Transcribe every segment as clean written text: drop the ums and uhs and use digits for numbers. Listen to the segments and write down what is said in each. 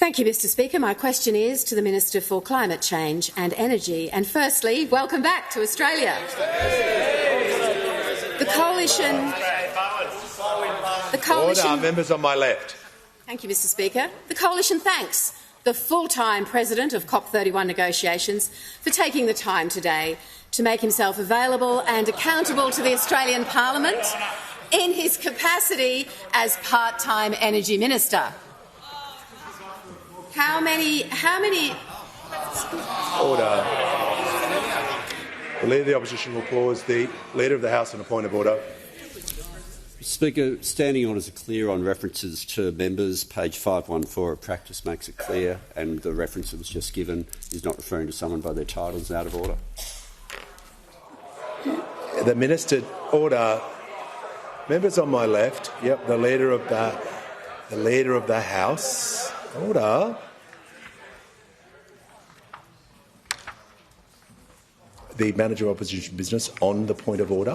Thank you, Mr Speaker. My question is to the Minister for Climate Change and Energy. And firstly, welcome back to Australia. The Coalition... Order, members on my left. Thank you, Mr Speaker. The Coalition thanks the full-time President of COP31 negotiations for taking the time today to make himself available and accountable to the Australian Parliament in his capacity as part-time Energy Minister. How many... Order. The Leader of the Opposition will pause. The Leader of the House on a point of order. Speaker, standing orders are clear on references to members. Page 514 of practice makes it clear, and the reference that was just given is not referring to someone by their titles. Out of order. The Minister, order. Members on my left. Yep, the Leader of the House. Order. The Manager of Opposition Business on the point of order.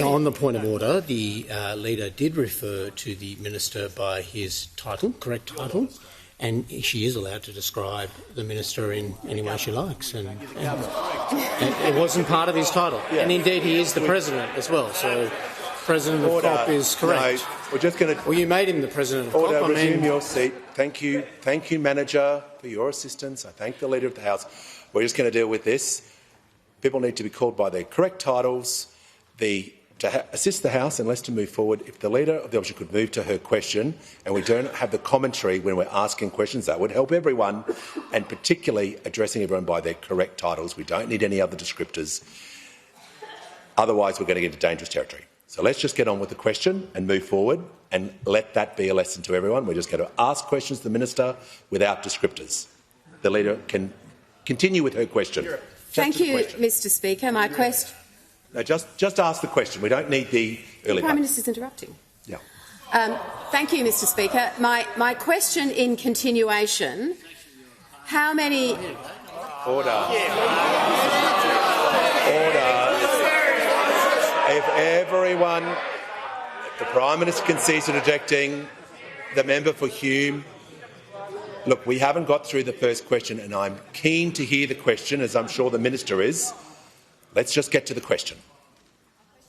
On the point of order, the Leader did refer to the Minister by his title, correct title, and she is allowed to describe the Minister in any way she likes. And it wasn't part of his title. Yeah. And indeed, he is the President as well. So, President of COP is correct. No, we're just going to. Well, you made him the President of order, COP. Resume your seat. Thank you, Manager, for your assistance. I thank the Leader of the House. We're just going to deal with this. People need to be called by their correct titles. To assist the House and let's to move forward. If the Leader of the Opposition could move to her question and we don't have the commentary when we're asking questions, that would help everyone, and particularly addressing everyone by their correct titles. We don't need any other descriptors. Otherwise, we're going to get into dangerous territory. So let's just get on with the question and move forward and let that be a lesson to everyone. We're just going to ask questions to the Minister without descriptors. The Leader can continue with her question. Thank you, Mr Speaker. My question... No, just ask the question. We don't need the early... The Prime Minister's interrupting. Yeah. Thank you, Mr Speaker. My question in continuation, how many... Order. Order. If everyone... The Prime Minister can cease interjecting. The member for Hume... Look, we haven't got through the first question, and I'm keen to hear the question, as I'm sure the Minister is. Let's just get to the question.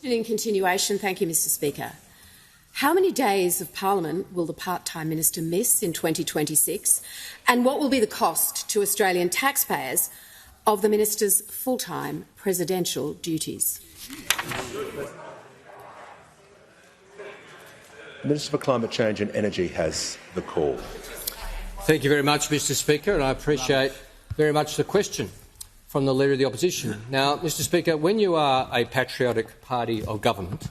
In continuation, thank you, Mr Speaker. How many days of Parliament will the part-time Minister miss in 2026, and what will be the cost to Australian taxpayers of the Minister's full-time presidential duties? The Minister for Climate Change and Energy has the call. Thank you very much, Mr Speaker, and I appreciate very much the question from the Leader of the Opposition. Now, Mr Speaker, when you are a patriotic party of government,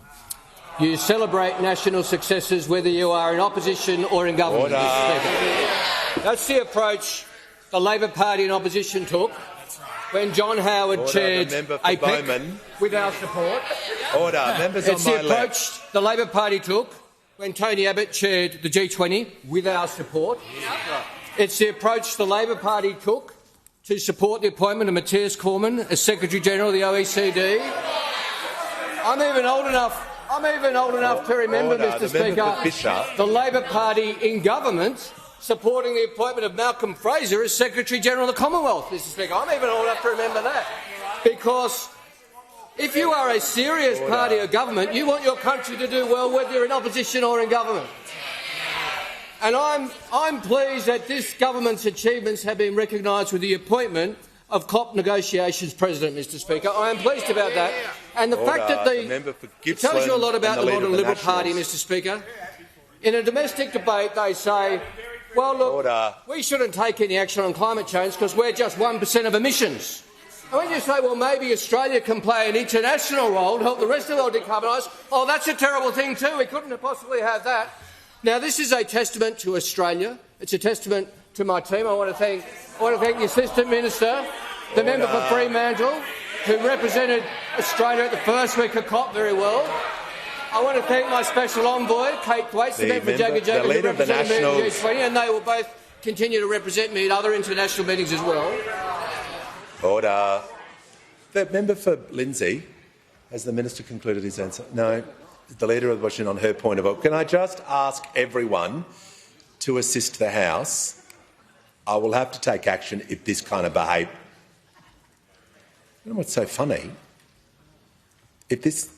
you celebrate national successes whether you are in opposition or in government, Mr Speaker. That's the approach the Labor Party in opposition took when John Howard chaired APEC with our support. Order. Members it's on the my approach left. the Labor Party took when Tony Abbott chaired the G20 with our support. It's the approach the Labor Party took to support the appointment of Matthias Cormann as Secretary-General of the OECD. I'm even old enough to remember, Mr Speaker, the Labor Party in government supporting the appointment of Malcolm Fraser as Secretary-General of the Commonwealth, Mr Speaker. I'm even old enough to remember that. Because if you are a serious party of government, you want your country to do well whether you're in opposition or in government. And I'm pleased that this government's achievements have been recognised with the appointment of COP negotiations President, Mr Speaker. I am pleased about that. And the fact that it tells you a lot about the modern Liberal Party, Mr Speaker. In a domestic debate, they say, well, look, we shouldn't take any action on climate change because we're just 1% of emissions. And when you say, well, maybe Australia can play an international role to help the rest of the world decarbonise, oh, that's a terrible thing too. We couldn't possibly have that. Now, this is a testament to Australia. It's a testament to my team. I want to thank the Assistant Minister, the member for Fremantle, who represented Australia at the first week of COP very well. I want to thank my special envoy, Kate Thwaites, the member for Jagga, who represented me at the G20, and they will both continue to represent me at other international meetings as well. Order. The member for Lindsay, has the Minister concluded his answer? No. The Leader of the Opposition on her point of order. Can I just ask everyone to assist the House I will have to take action if this kind of behaviour... You know what's so funny? If this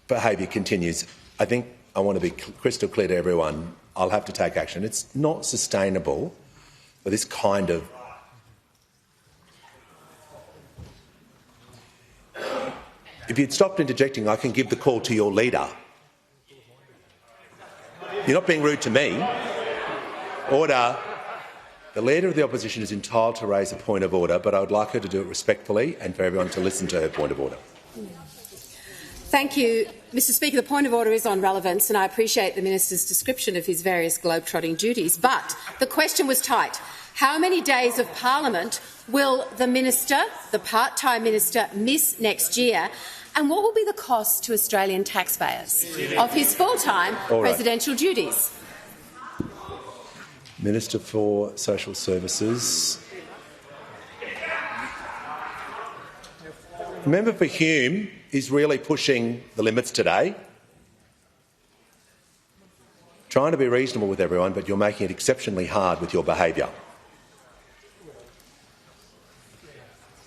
behaviour continues, I think I want to be crystal clear to everyone, I'll have to take action. It's not sustainable for this kind of... If you'd stopped interjecting, I can give the call to your leader. You're not being rude to me. Order. The Leader of the Opposition is entitled to raise a point of order, but I would like her to do it respectfully and for everyone to listen to her point of order. Thank you, Mr Speaker. The point of order is on relevance, and I appreciate the minister's description of his various globetrotting duties. But the question was tight. How many days of parliament will the minister, the part-time minister, miss next year? And what will be the cost to Australian taxpayers of his full-time presidential duties? Minister for Social Services. The member for Hume is really pushing the limits today. Trying to be reasonable with everyone, but you're making it exceptionally hard with your behaviour.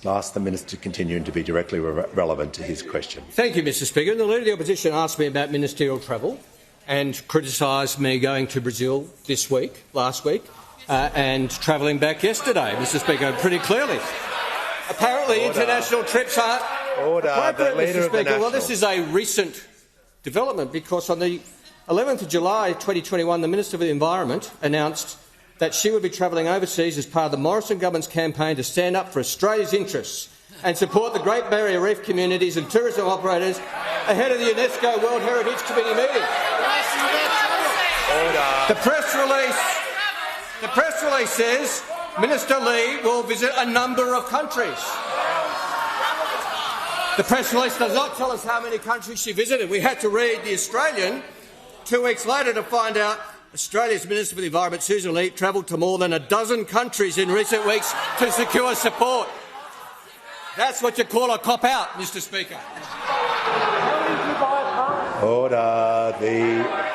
I'll ask the minister to continue and to be directly relevant to his question. Thank you, Mr Speaker. The Leader of the Opposition asked me about ministerial travel and criticised me going to Brazil last week, and travelling back yesterday, Mr Speaker, pretty clearly. Apparently international trips aren't appropriate, Mr Speaker. Well, this is a recent development because on the 11th of July 2021, the Minister for the Environment announced that she would be travelling overseas as part of the Morrison government's campaign to stand up for Australia's interests and support the Great Barrier Reef communities and tourism operators ahead of the UNESCO World Heritage Committee meeting. The press release says Minister Ley will visit a number of countries. The press release does not tell us how many countries she visited. We had to read The Australian 2 weeks later to find out Australia's Minister for the Environment, Sussan Ley, travelled to more than a dozen countries in recent weeks to secure support. That's what you call a cop-out, Mr Speaker. Order.